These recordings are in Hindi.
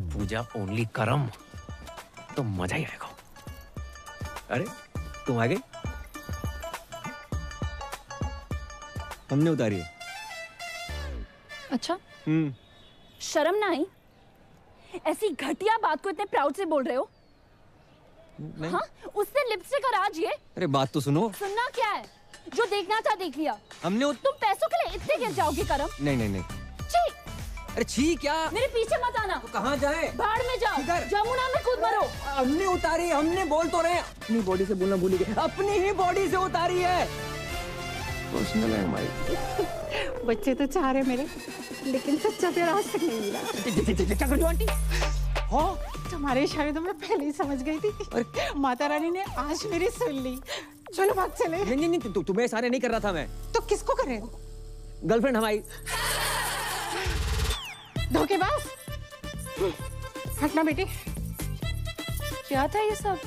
पूजा ओनली करम, तो मजा ही आएगा। अरे तुम आ गई? हमने उतारी है। अच्छा, शर्म ना आई? ऐसी घटिया बात को इतने प्राउड से बोल रहे हो? हाँ, उससे लिपस्टिक और आज ये। अरे बात तो सुनो। सुनना क्या है? जो देखना था देख लिया। हमने तुम पैसों के लिए इतने गिर जाओगे करम? नहीं नहीं नहीं। छी! अरे छी क्या? मेरे पीछे मत आना। तो कहाँ जाए? बाढ़ में जाओ। जमुना में कूद मरो। हमने उतारी, हमने बोल तो रहे। अपनी बॉडी से बोलना भूल गए। अपनी ही बॉडी से उतारी है। पर्सनल है हमारी। बच्चे तो चाह रहे मेरे, लेकिन सच्चा प्यार आज तक नहीं मिला। क्या कर रही हो आंटी? हाँ, तुम्हारे इशारे तो मैं पहले ही समझ गई थी। माता रानी ने आज मेरी सुन ली। चलो भाग चले। नहीं नहीं नहीं, तुम्हें सारे नहीं कर रहा था मैं। तो किसको करे? गर्लफ्रेंड हमारी। धोखेबाज। हटना बेटी। क्या था ये सब?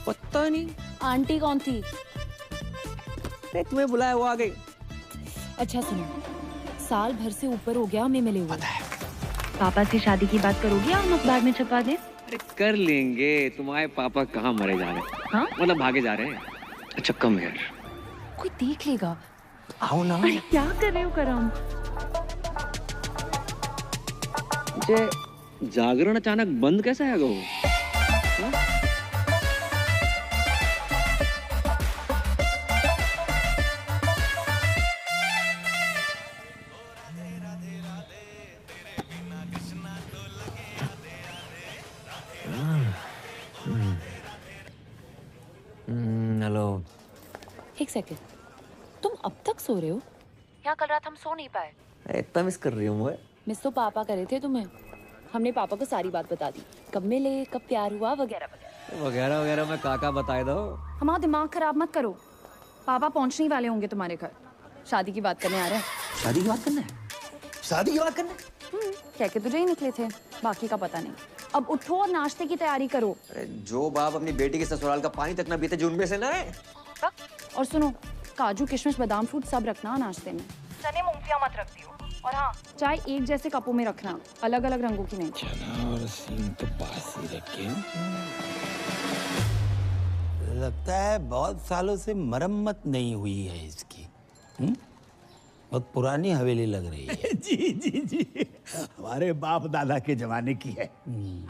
पता नहीं। आंटी कौन थी? तुम्हें बुलाया, वो आ गई। अच्छा सुनो, साल भर से ऊपर हो गया हमें मिले हुए। पापा से शादी की बात करोगी या हम अखबार में छपवा दें? अरे कर लेंगे। तुम्हारे पापा कहाँ मरे जा रहे हैं? हाँ? मतलब भागे जा रहे हैं। अच्छा कम यार, कोई देख लेगा। आओ ना। अरे क्या कर रहे हो करम? मुझे जागरण अचानक बंद कैसे आ गया? हेलो। एक सेकंड, तुम अब तक सो रहे हो? यहाँ कल रात हम सो नहीं पाए। इतना मिस कर रही हूँ मैं। मिस तो पापा करे थे तुम्हें। हमने पापा को सारी बात बता दी, कब मिले, कब प्यार हुआ, वगैरह वगैरह। वगैरह वगैरह मैं काका बताए दो। हमारा दिमाग खराब मत करो। पापा पहुंचने वाले होंगे तुम्हारे घर। शादी की बात करने आ रहे हैं। शादी की बात करना है? शादी की बात करना है? कह के तुझे ही निकले थे, बाकी का पता नहीं। अब उठो और नाश्ते की तैयारी करो। अरे जो बाप अपनी बेटी के ससुराल का पानी तक ना पीते, जो उनमें से ना है। और सुनो, काजू किशमिश बादाम फ्रूट सब रखना नाश्ते में। चने मूंगफलियां मत रख दियो। और हाँ, चाय एक जैसे कपों में रखना, अलग अलग रंगों की नहीं। चना और सींग तो पास ही रखे। लगता है बहुत सालों से मरम्मत नहीं हुई है इसकी। बहुत पुरानी हवेली लग रही है। जी जी जी, हमारे बाप दादा के जमाने की है।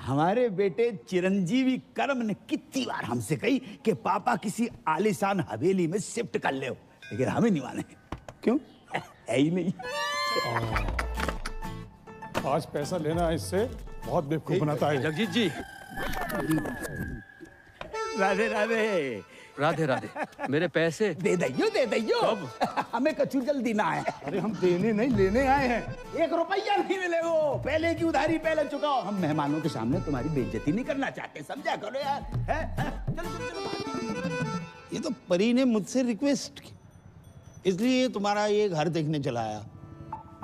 हमारे बेटे चिरंजीवी करम ने कितनी बार हमसे कही कि पापा किसी आलीशान हवेली में शिफ्ट कर ले, लेकिन हमें नहीं माने। क्यों? है ही नहीं। आज पैसा लेना है इससे बहुत बेवकूफ बनाता है। जगजीत जी। राधे राधे। राधे राधे। मेरे पैसे दे दइयो, दे दइयो। हमें कछु जल्दी ना है। अरे हम देने नहीं लेने आए हैं। 1 रुपया नहीं मिलेगा। पहले की उधारी पहले चुकाओ। हम मेहमानों के सामने तुम्हारी बेइज्जती नहीं करना चाहते, समझा करो यार। चलो चलो चलो। ये तो परी ने मुझसे रिक्वेस्ट की, इसलिए तुम्हारा ये घर देखने चला आया।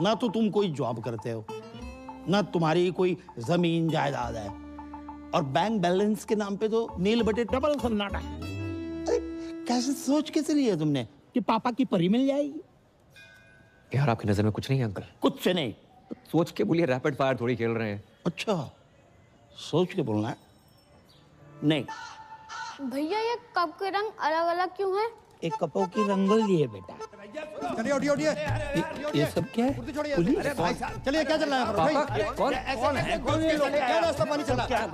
ना तो तुम कोई जॉब करते हो, ना तुम्हारी कोई जमीन जायदाद है, और बैंक बैलेंस के नाम पे तो नील बटे डबल सन्नाटा है। कैसे सोच के चली है तुमने कि पापा की परी मिल जाएगी? यार आपकी नजर में कुछ नहीं है अंकल? कुछ से नहीं। सोच के बोलिए, रैपिड फायर थोड़ी खेल रहे हैं। अच्छा, सोच के बोलना है। नहीं, भैया ये कप के रंग अलग अलग क्यों हैं? एक कपों की रंगोली है बेटा। चलिए उठिए उठिए। ये सब क्या है? पुलिस? अरे भाई साहब, चलिए क्या चल रहा है? पापा, कौन? कौन है? क्या रास्ता पानी चल रहा है?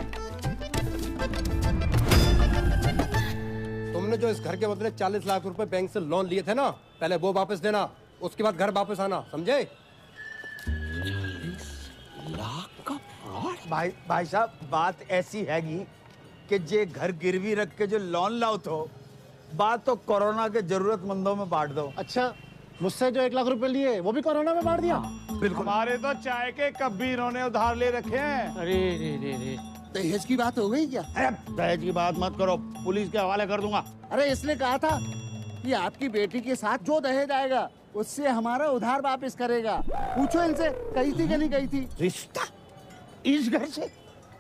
तुमने जो इस घर के बदले 40 लाख रुपए बैंक से लोन लिए थे ना, पहले वो वापस देना, उसके बाद घर वापस आना, समझे? 40 लाख का फ्रॉड? भाई साहब, बात ऐसी हैगी कि जे घर गिरवी रख के जो लोन लाओ तो बात तो कोरोना के जरूरतमंदों में बांट दो। अच्छा, मुझसे जो 1 लाख रुपए लिए वो भी कोरोना में बांट दिया? बिल्कुल। हमारे तो चाय के कप भी इन्होंने उधार ले रखे हैं। अरे रे, दहेज की बात हो गई क्या? अरे दहेज की बात मत करो, पुलिस के हवाले कर दूंगा। अरे इसने कहा था कि आपकी बेटी के साथ जो दहेज आएगा उससे हमारा उधार वापस करेगा। पूछो इनसे, कही थी कि नहीं कही थी? रिश्ता इस घर से,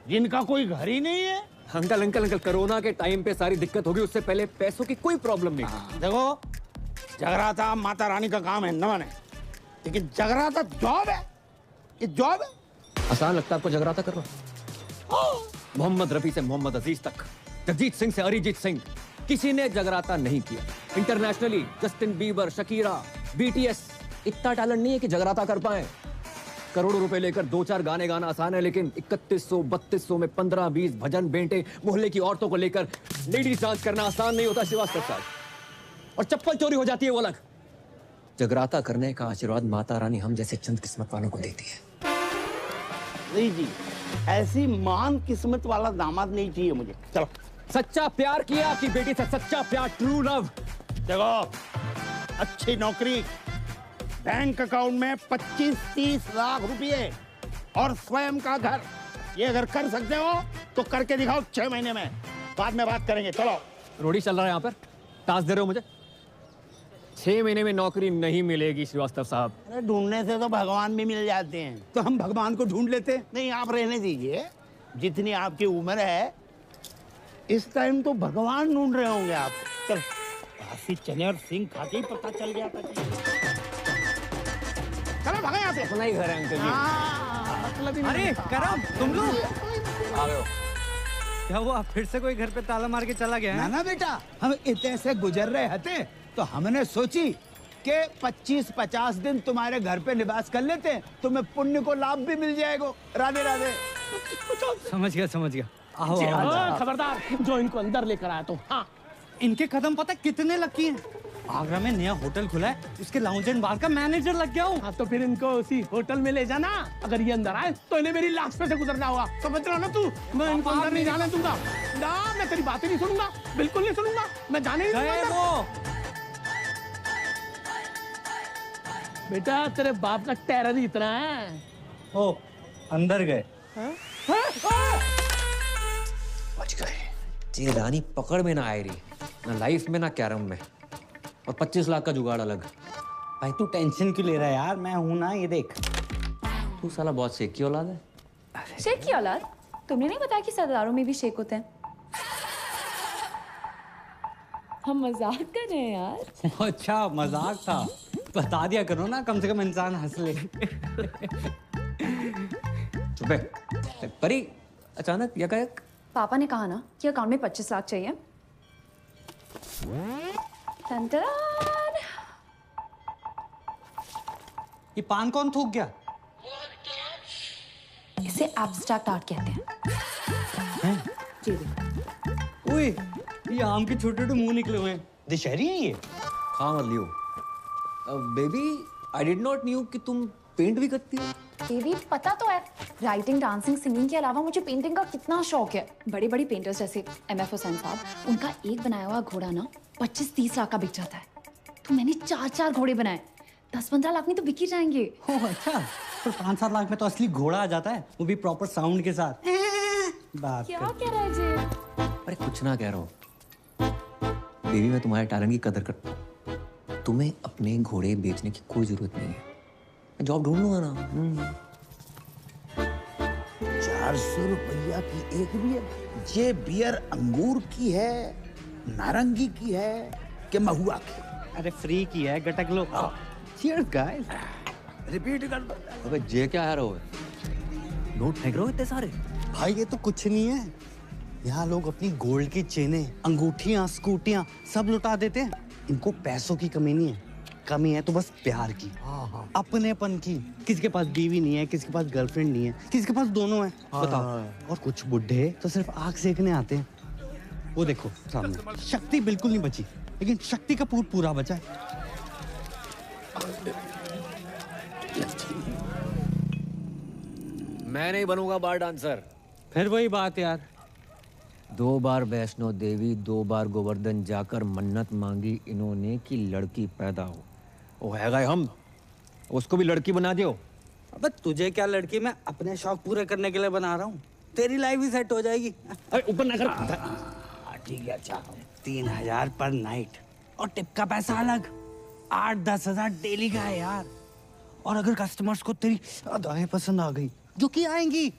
जिनका कोई घर ही नहीं है। अंकल अंकल अंकल, कोरोना के टाइम पे सारी दिक्कत होगी, उससे पहले पैसों की कोई प्रॉब्लम नहीं थी। देखो, जगराता माता रानी का काम है न माने, लेकिन जगराता जॉब है। ये जॉब है। आसान लगता है आपको जगराता कर रहा हूं? मोहम्मद रफी से मोहम्मद अजीज तक, जगजीत सिंह से अरिजीत सिंह, किसी ने जगराता नहीं किया। Internationally Justin Bieber, Shakira, BTS, इतना टैलेंट नहीं है कि जगराता कर पाए। करोड़ों रुपए लेकर 2-4 गाने गाना आसान है, लेकिन 3100-3200 में 15-20 भजन बेंटे मोहल्ले की औरतों को लेकर लेडीज डांस करना आसान नहीं होता श्रीवास्तव साहब। और चप्पल चोरी हो जाती है वो अलग। जगराता करने का आशीर्वाद माता रानी हम जैसे चंद किस्मत वालों को देती है। नहीं जी, ऐसी महान किस्मत वाला दामाद नहीं चाहिए मुझे। चलो। सच्चा प्यार किया आपकी बेटी से, सच्चा प्यार, ट्रू लव। देखो, अच्छी नौकरी, बैंक अकाउंट में 25-30 लाख रुपए और स्वयं का घर, ये अगर कर सकते हो तो करके दिखाओ 6 महीने में, बाद में बात करेंगे। चलो। रोडी चल रहा है यहाँ पर, टास्क दे रहे हो मुझे? 6 महीने में नौकरी नहीं मिलेगी श्रीवास्तव साहब। अरे ढूंढने से तो भगवान भी मिल जाते हैं। तो हम भगवान को ढूंढ लेते। नहीं, आप रहने दीजिए, जितनी आपकी उम्र है इस टाइम तो भगवान ढूंढ रहे होंगे आप। चल, काफी चने और सिंह खा के ही पता चल गया था। चलो भागे यहाँ से। अपना ही घर है अंकल जी। अरे करम, तुम लोग आ गए हो? क्या हुआ, फिर से कोई घर पे ताला मार के चला गया है? ना बेटा, हम इतने से गुजर रहे थे तो हमने सोची कि 25-50 दिन तुम्हारे घर पे निवास कर लेते हैं, तुम्हें पुण्य को लाभ भी मिल जाएगा। राधे राधे। समझ गया। आओ, आओ। खबरदार, जो इनको अंदर लेकर आया तो। हाँ, इनके कदम पता कितने लकी हैं? आगरा में नया होटल खुला है, उसके लाउंज एंड बार का मैनेजर लग गया हूँ। हाँ, तो फिर इनको उसी होटल में ले जाना। अगर ये अंदर आए तो इन्हें मेरी लाश पे से गुजरना होगा। समझ रहा ना तू? मैं इनको अंदर नहीं जाने दूंगा। ना, मैं तेरी बातें नहीं सुनूंगा, बिल्कुल नहीं सुनूंगा। मैं जाने नहीं दूंगा। बेटा, तेरे बाप का टेरर ही इतना है। ओ, अंदर गए। बच गए। ये रानी पकड़ में ना आए रही, ना लाइफ में ना कैरम में, और 25 लाख का जुगाड़ अलग। भाई तू टेंशन क्यों ले रहा है यार, मैं हूं ना, ये देख। तू साला बहुत शेख की औलाद है। शेख की औलाद? तुमने नहीं बताया कि सरदारों में भी शेख होते हैं? हम मजाक कर रहे हैं यार। अच्छा, मजाक था, बता दिया करो ना, कम से कम इंसान हंस ले। चुप है। परी, अचानक यकायक? पापा ने कहा ना कि अकाउंट में 25 लाख चाहिए। टन-टन। ये पान कौन थूक गया? इसे एब्स्ट्रैक्ट आर्ट कहते हैं। जी देखो। ओए, ये आम के छोटे-छोटे मुंह निकले हुए हैं, दशहरी है ये। खा मत लियो। Baby, I did not knew कि तुम पेंट भी करती हो। बेबी, पता तो है, राइटिंग, डांसिंग, सिंगिंग के अलावा मुझे पेंटिंग का कितना शौक है। बड़े बड़े पेंटर्स जैसे MF हुसैन साहब, उनका एक बनाया हुआ घोड़ा ना 25-30 लाख का बिक जाता है। तो मैंने 4-4 घोड़े बनाए, 10-15 लाख में तो बिक ही जाएंगे। ओह अच्छा, तो 5-7 लाख में तो असली घोड़ा आ जाता है, वो भी प्रॉपर साउंड के साथ। बात क्या कह रहा है जी? अरे कुछ ना कह रहा हूँ बेबी, मैं तुम्हारे टैलेंट की कदर करता हूँ। तुम्हें अपने घोड़े बेचने की कोई जरूरत नहीं है, मैं जॉब ढूंढ लूंगा ना। 400 रुपया की एक बियर? ये बियर अंगूर की है, नारंगी की है कि महुआ की? अरे फ्री की है, गटक लो। Cheers guys. रिपीट कर दो। अबे जे क्या यार हो, नोट फेंक रहे हो इतने सारे? भाई ये तो कुछ नहीं है, यहाँ लोग अपनी गोल्ड की चेनें, अंगूठियाँ, स्कूटियाँ सब लुटा देते हैं। इनको पैसों की कमी नहीं है, कमी है तो बस प्यार की, अपनेपन की। किसी के पास बीवी नहीं है, किसी के पास गर्लफ्रेंड नहीं है, किसी के पास दोनों है। बताओ। और कुछ बुढ़े तो सिर्फ आग सेकने आते हैं। वो देखो सामने, शक्ति बिल्कुल नहीं बची, लेकिन शक्ति का पूरा बचा है। मैं नहीं बनूंगा बार डांसर। फिर वही बात यार, 2 बार वैष्णो देवी, 2 बार गोवर्धन जाकर मन्नत मांगी इन्होंने कि लड़की पैदा हो। वो हैगा हम, उसको भी लड़की बना दियो। अबे तुझे क्या लड़की, मैं अपने शौक पूरे करने के लिए बना रहा हूँ, तेरी लाइफ भी सेट हो जाएगी। अरे ऊपर ना कर। ठीक है, अच्छा 3000 पर नाइट, और टिप का पैसा अलग। 8-10 हजार डेली का है यार। और अगर कस्टमर्स को तेरी अदाएं पसंद आ गई, जो कि आएंगी,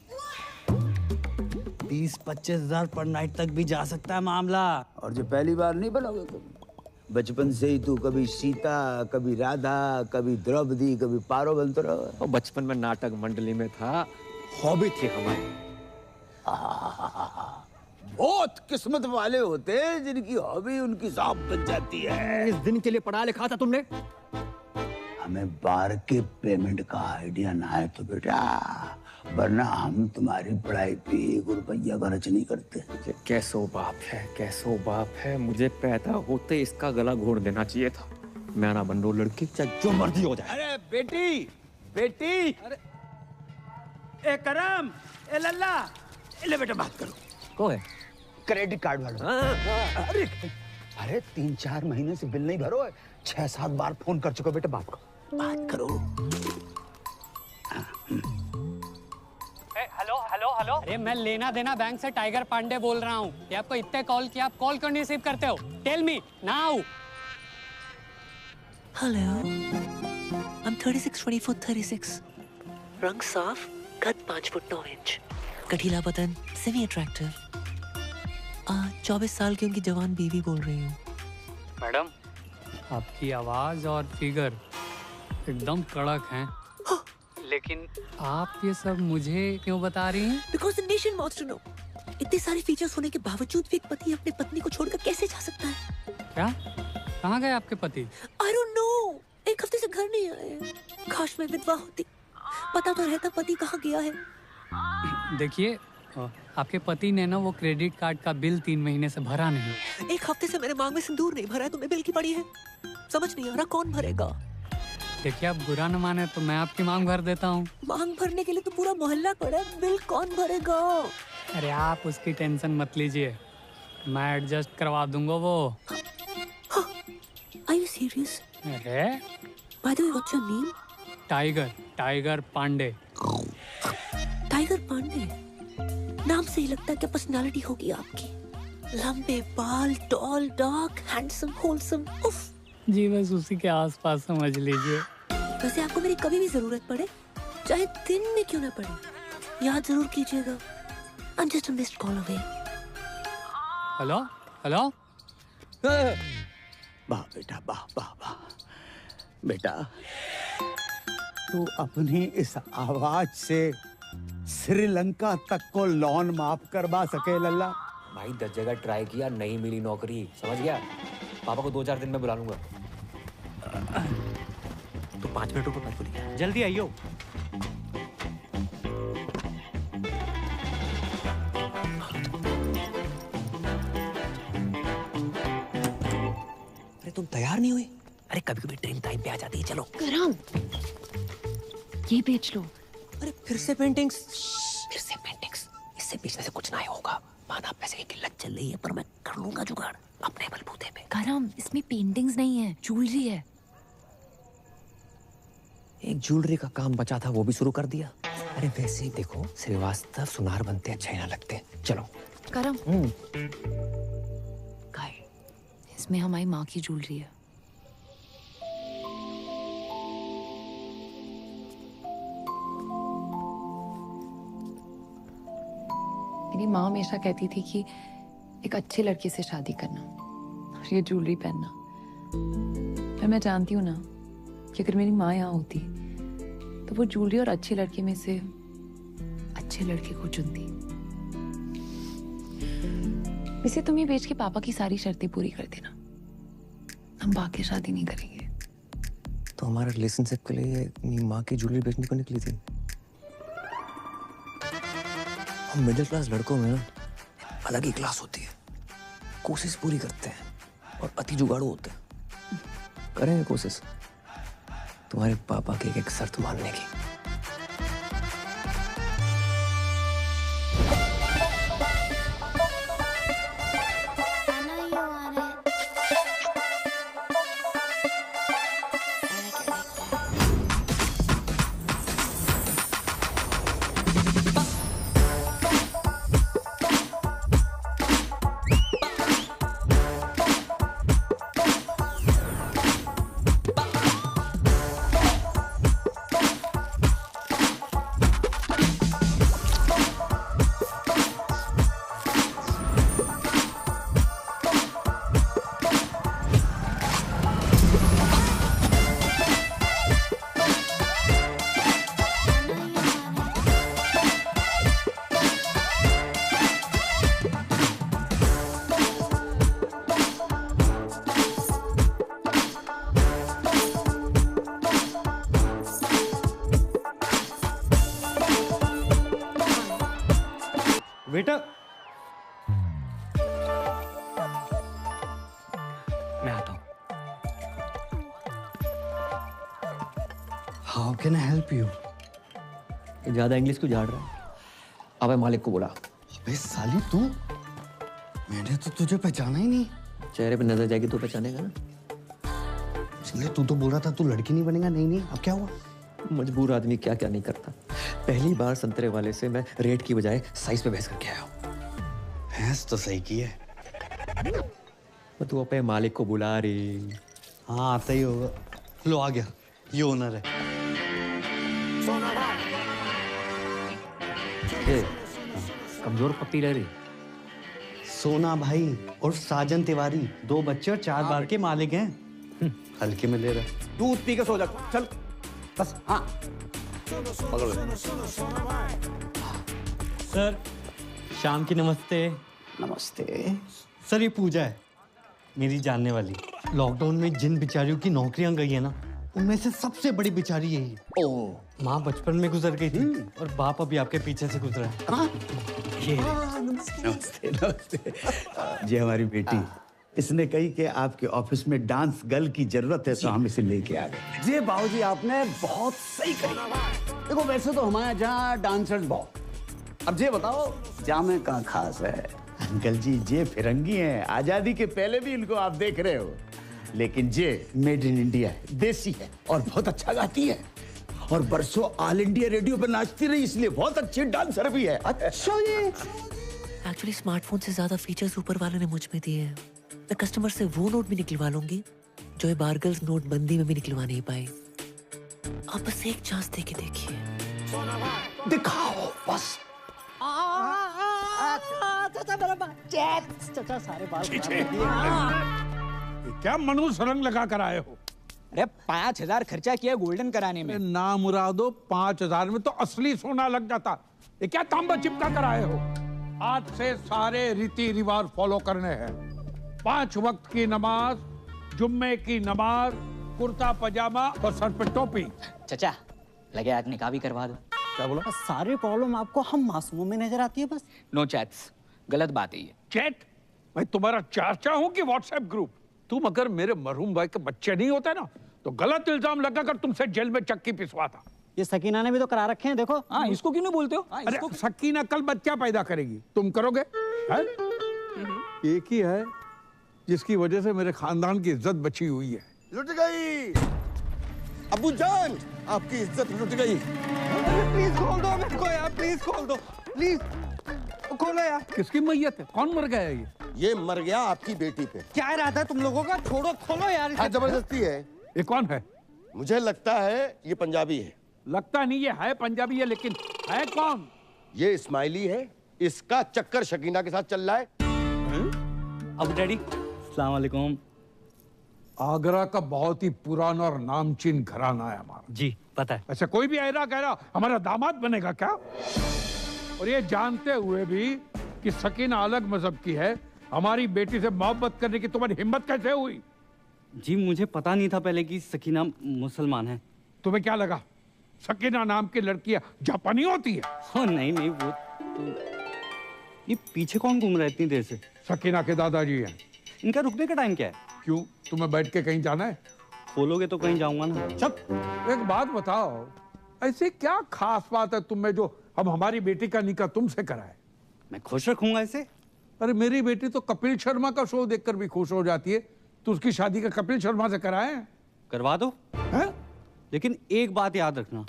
20-25 हजार पर नाइट तक भी जा सकता है मामला। और जो पहली बार नहीं बनोगे तुम, बचपन से ही तू कभी सीता, कभी राधा, कभी द्रौपदी, कभी पारो बनते रहो। और बचपन में नाटक मंडली में था, हॉबी थी हमारी। बहुत किस्मत वाले होते हैं जिनकी हॉबी उनकी जॉब बन जाती है। इस दिन के लिए पढ़ा लिखा था तुमने? हमें बार के पेमेंट का आइडिया ना है तो बेटा, वरना हम तुम्हारी पढ़ाई पे 1 रुपया खर्च नहीं करते। कैसो बाप है, कैसो बाप है। मुझे पैदा होते इसका गला घोट देना चाहिए था। मैं ना बन रो लड़की, चाहे जो मर्जी हो जाए। अरे बेटी, बेटी, अरे ए करम, ए लल्ला, ले बेटा बात करो। कौन है? क्रेडिट कार्ड वाला। अरे 3-4 महीने से बिल नहीं भरो है, 6-7 बार फोन कर चुका बेटा बाप को। बात करो। हेलो हेलो हेलो, अरे मैं लेना देना बैंक से टाइगर पांडे बोल रहा हूँ। ये आपको इतने कॉल किया, आप कॉल क्यों नहीं रिसीव करते हो? Tell me now. Hello, I'm 36, 24, 36. रंग साफ, कद 5 फुट 9 इंच, गठीला बदन, सेमी अट्रैक्टिव। 24 साल की उनकी जवान बीवी बोल रही हूँ। मैडम, आपकी आवाज और फिगर एकदम कड़क हैं। लेकिन आप ये सब मुझे क्यों बता रही हैं? Because the nation wants to know. इतने सारे फीचर्स होने के बावजूद भी एक पति अपनी पत्नी को छोड़कर कैसे जा सकता है? क्या? कहाँ गए आपके पति? I don't know. 1 हफ्ते से घर नहीं आए। काश मैं विधवा होती, पता तो रहता पति कहाँ गया है। देखिए, आपके पति ने ना वो क्रेडिट कार्ड का बिल 3 महीने से भरा नहीं। 1 हफ्ते से मैंने मांग में सिंदूर नहीं भरा है, तो मैं बिल की पड़ी है। समझ नहीं आ रहा कौन भरेगा। देखिए, आप बुरा न माने तो मैं आपकी मांग भर देता हूँ। मांग भरने के लिए तो पूरा मोहल्ला खड़ा है, बिल कौन भरेगा? अरे आप उसकी टेंशन मत लीजिए, मैं एडजस्ट करवा दूंगा वो। Are you serious? अरे By the way, what's your name? Tiger Pandey. Tiger Pandey नाम से ही लगता है कि पर्सनालिटी होगी आपकी। लंबे बाल, टॉल, डार्क, हैंडसम, होलसम। उफ। जी बस उसी के आसपास समझ लीजिए। वैसे आपको मेरी कभी भी जरूरत पड़े, चाहे दिन में क्यों ना पड़े, याद जरूर कीजिएगा। I'm just a missed call away. Hello hello. वाह बेटा, वाह वाह वाह। बेटा, तू अपनी इस आवाज से श्रीलंका तक को लोन माफ करवा सके लल्ला। भाई 10 जगह ट्राई किया, नहीं मिली नौकरी, समझ गया? पापा को 2-4 दिन में बुला लूंगा। तो 5 मिनट रुको, मत भूलिए। जल्दी आइयो। अरे तुम तैयार नहीं हुई? अरे कभी कभी ट्रेन टाइम पे आ जाती है। चलो करम, ये बेच लो। अरे फिर से पेंटिंग्स? फिर से पेंटिंग्स? इससे बेचने से कुछ ना होगा। माना पैसे की किल्लत चल रही है, पर मैं कर लूंगा जुगाड़ अपने बलबूते पे। करम, इसमें पेंटिंग्स नहीं है, ज्वेलरी है। एक ज्वेलरी का काम बचा था, वो भी शुरू कर दिया। अरे वैसे ही देखो, श्रीवास्तव सुनार बनते अच्छे ना लगते। चलो करम, इसमें हमारी माँ की ज्वेलरी है। मेरी माँ हमेशा कहती थी कि एक अच्छे लड़के से शादी करना और ये ज्वेलरी पहनना। पर मैं जानती हूँ ना कि अगर मेरी माँ यहाँ होती तो वो ज्वेलरी और अच्छे लड़के में से अच्छे लड़के को चुनती। इसे तुम ये बेच के पापा की सारी शर्तें पूरी कर देना, हम बाकी शादी नहीं करेंगे। तो हमारे रिलेशनशिप के लिए अपनी माँ की ज्वेलरी बेचने को निकली थी। हम मिडिल क्लास लड़कों में ना अलग ही क्लास होती है, कोशिश पूरी करते हैं और अति जुगाड़ू होते हैं। करेंगे कोशिश तुम्हारे पापा की एक शर्त मानने की। वेटर, मैं आता हूँ। How can I help you? ज्यादा इंग्लिश क्यों झाड़ रहा है? अबे मालिक को बुला। अबे साली तू, मैंने तो तुझे पहचाना ही नहीं। चेहरे पे नजर जाएगी तो पहचानेगा ना। इसलिए तू तो बोल रहा था तू लड़की नहीं बनेगा। नहीं नहीं, अब क्या हुआ? मजबूर आदमी क्या क्या नहीं करता। पहली बार संतरे वाले से मैं रेट की बजाय साइज पे बहस करके आया हूँ। भैंस तो सही की है। तू अपने मालिक को बुला रही। हाँ आता ही होगा। लो आ गया, ये ओनर है। कमजोर पत्ती रह रही। सोना भाई और साजन तिवारी, 2 बच्चे और 4 बार के मालिक हैं। हल्के में ले रहा। दूध पी के सो जा, चल बस। हाँ सर, शाम की नमस्ते। नमस्ते सर, ये पूजा है, मेरी जानने वाली। लॉकडाउन में जिन बिचारियों की नौकरियां गई है ना, उनमें से सबसे बड़ी बिचारी यही है। ओह, माँ बचपन में गुजर गई थी और बाप अभी आपके पीछे से गुजरा है। ये नमस्ते नमस्ते। ये हमारी बेटी, इसने कही कि आपके ऑफिस में डांस गर्ल की जरूरत है, तो हम इसे लेके आ गए। जी बाबूजी, आपने बहुत सही कही। देखो वैसे तो हमारे यहाँ डांसर्स बहुत, अब ये बताओ जामे कहाँ खास है? अंकल जी, ये फिरंगी हैं, आजादी के पहले भी इनको आप देख रहे हो, लेकिन ये मेड इन इंडिया है, देसी है और बहुत अच्छा गाती है और बरसों ऑल इंडिया रेडियो पर नाचती रही, इसलिए बहुत अच्छी डांसर भी है। अच्छा, ये एक्चुअली स्मार्टफोन से ज्यादा फीचर्स ऊपर वाले ने मुझ में दिए हैं। मैं कस्टमर से वो नोट भी निकलवा लूंगी जो ये बारगल्स नोटबंदी में भी निकलवा नहीं पाए। आप बस एक चांस दे के देखिए। दिखाओ बस। चाचा सारे बाल क्या मनुष्य रंग लगा कर आए हो? अरे 5,000 खर्चा किया गोल्डन कराने में। ना मुरादो, 5,000 में तो असली सोना लग जाता। ये क्या तांबा चिपका कर आए हो? आज से सारे रीति रिवाज फॉलो करने हैं। 5 वक्त की नमाज, जुम्मे की नमाज, कुर्ता पजामा और सर पे टोपी। चाचा लगे आज निकाह भी करवा दो। क्या बोला? सारी प्रॉब्लम आपको हम मासूमों में नजर आती है बस। नो चैट्स, गलत बात है ये। चैट? मैं तुम्हारा चाचा हूँ कि व्हाट्सएप ग्रुप? तुम अगर मेरे मरहूम भाई के बच्चे नहीं होते ना, तो गलत इल्जाम लगाकर तुमसे जेल में चक्की पिसवाता। ये सकीना ने भी तो करा रखे हैं, देखो। हाँ, इसको क्यों नहीं बोलते हो? अरे सकीना कल बच्चा पैदा करेगी, तुम करोगे? है? एक ही है जिसकी वजह से मेरे खानदान की इज्जत बची हुई है। लुट गई अबू जान, आपकी इज्जत लुट गई। प्लीज खोल दो मेरे को यार, प्लीज खोल दो, प्लीज खोलो यार। किसकी मैयत है? कौन मर गया है? ये मर गया आपकी बेटी पे। क्या इरादा है तुम लोगों का? छोड़ो, खोलो यार। हाँ, जबरदस्ती है। ये कौन है? मुझे लगता है ये पंजाबी है। लगता नहीं ये है पंजाबी है, लेकिन है कौन? ये इस्माइली है, इसका चक्कर शकीना के साथ चल रहा है। अब डैडी, अस्सलाम वालेकुम। आगरा का बहुत ही पुराना और नामचीन घराना है हमारा। जी पता है। अच्छा, कोई भी ऐरा गहरा हमारा दामाद बनेगा क्या? और ये जानते हुए भी कि सकीना अलग मजहब की है, हमारी बेटी से मोहब्बत करने की तुम्हारी हिम्मत कैसे हुई? जी मुझे पता नहीं था पहले कि सकीना मुसलमान है। तुम्हें क्या लगा सकीना नाम की लड़कियां जापानी होती है? हाँ नहीं नहीं, वो तो ये पीछे कौन घूम रहा है इतनी देर से? सकीना के दादाजी हैं। इनका रुकने का टाइम क्या है? क्यों, तुम्हें बैठ के कहीं जाना है? खोलोगे तो कहीं जाऊंगा ना। चुप। एक बात बताओ, ऐसी क्या खास बात है तुम में जो हम हमारी बेटी का निकाह तुमसे कराए? मैं खुश रखूंगा इसे। अरे मेरी बेटी तो कपिल शर्मा का शो देखकर भी खुश हो जाती है, तो उसकी शादी का कपिल शर्मा से कराए? करवा दो है? लेकिन एक बात याद रखना,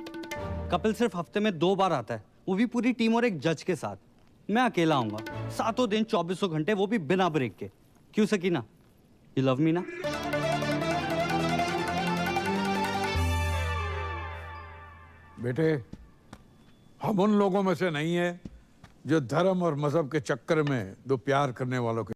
कपिल सिर्फ हफ्ते में 2 बार आता है, वो भी पूरी टीम और एक जज के साथ। मैं अकेला आऊंगा, 7 दिन 24 घंटे, वो भी बिना ब्रेक के। क्यों सकीना, यू लव मी ना? बेटे, हम उन लोगों में से नहीं है जो धर्म और मजहब के चक्कर में दो प्यार करने वालों के